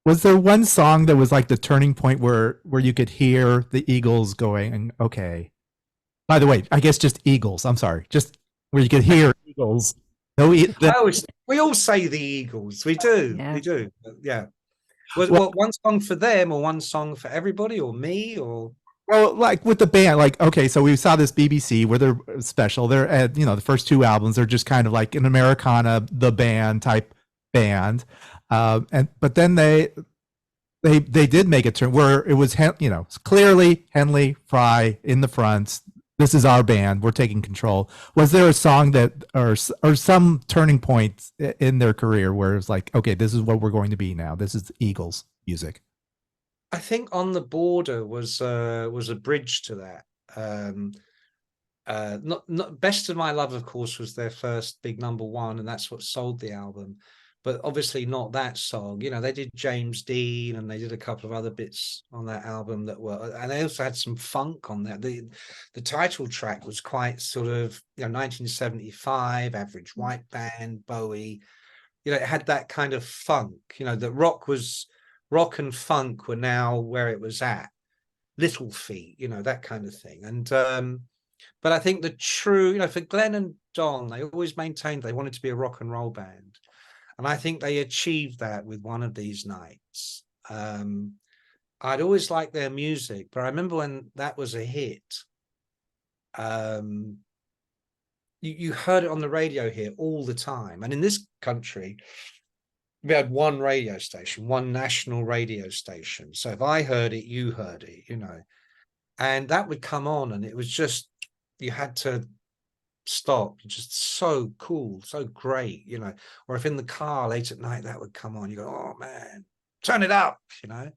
Was there one song that was like the turning point where you could hear the Eagles going, okay. By the way, I guess just Eagles. I'm sorry. Just where you could hear Eagles. No, We all say the Eagles. We do. Yeah. We do. Yeah. Was well, what one song for them or one song for everybody or me or well, like with the band, like okay, so we saw this BBC where they're special. They're at the first two albums. They're just kind of like an Americana, the band type band, and but then they did make a turn where it was clearly Henley Fry in the front. This is our band. We're taking control. Was there a song that or some turning point in their career where it's like, okay, this is what we're going to be now. This is Eagles music. I think On the Border was a bridge to that. Not Best of My Love, of course, was their first big #1, and that's what sold the album. But obviously not that song. You know, they did James Dean and they did a couple of other bits on that album that were, and they also had some funk on that. The title track was quite sort of, 1975, Average White Band, Bowie. It had that kind of funk, that rock and funk were now where it was at. Little Feat, that kind of thing. And but I think the true, for Glenn and Don, they always maintained they wanted to be a rock and roll band. And I think they achieved that with One of These Nights. I'd always liked their music, but I remember when that was a hit, you heard it on the radio here all the time. And in this country, we had one radio station, one national radio station. So if I heard it, you heard it, and that would come on and it was just, you had to stop. Just so cool, so great, or if in the car late at night that would come on, you go, oh man, turn it up, and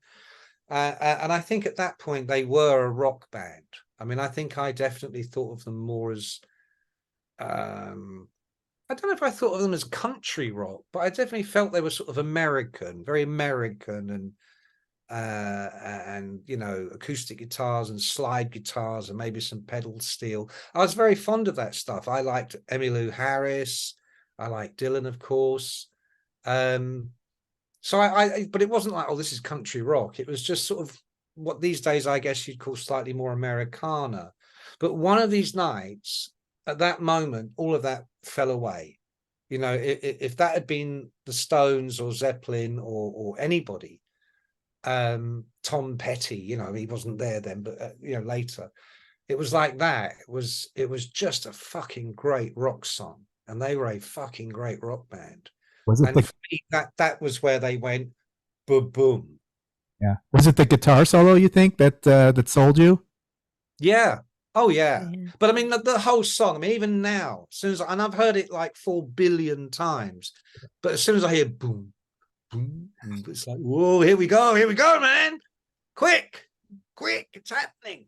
I think at that point they were a rock band. I mean, I think I definitely thought of them more as I don't know if I thought of them as country rock, but I definitely felt they were sort of American, very American, and acoustic guitars and slide guitars and maybe some pedal steel. I was very fond of that stuff. I liked Emmylou Harris. I liked Dylan, of course. So but it wasn't like, oh, this is country rock. It was just sort of what these days I guess you'd call slightly more Americana. But One of These Nights, at that moment, all of that fell away. If that had been the Stones or Zeppelin or anybody, Tom Petty, he wasn't there then, but later, it was like that. It was just a fucking great rock song, and they were a fucking great rock band. Was it and for me, that was where they went boom boom. Yeah. Was it the guitar solo you think that sold you? Yeah. Oh yeah. But I mean the whole song, I mean, even now, as soon as and I've heard it like 4 billion times, but as soon as I hear boom, boom, boom, it's like, whoa, here we go, man. Quick, it's happening.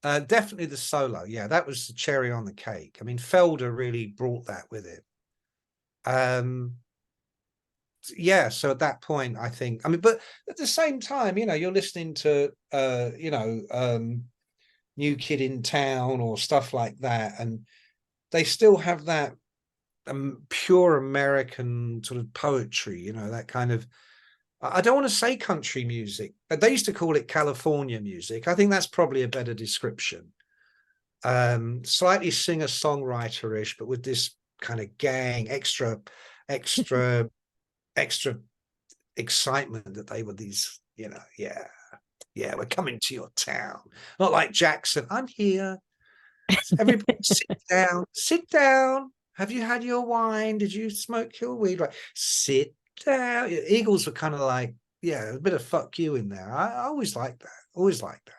Definitely the solo. Yeah, that was the cherry on the cake. I mean, Felder really brought that with it. Yeah, so at that point, I think, I mean, but at the same time, you're listening to New Kid in Town or stuff like that, and they still have that pure American sort of poetry, that kind of, I don't want to say country music, but they used to call it California music. I think that's probably a better description. Slightly singer-songwriter-ish, but with this kind of gang, extra excitement that they were these, yeah, we're coming to your town. Not like Jackson, I'm here. Everybody sit down. Have you had your wine? Did you smoke your weed? Right, sit down. Eagles were kind of like, yeah, a bit of fuck you in there. I always liked that.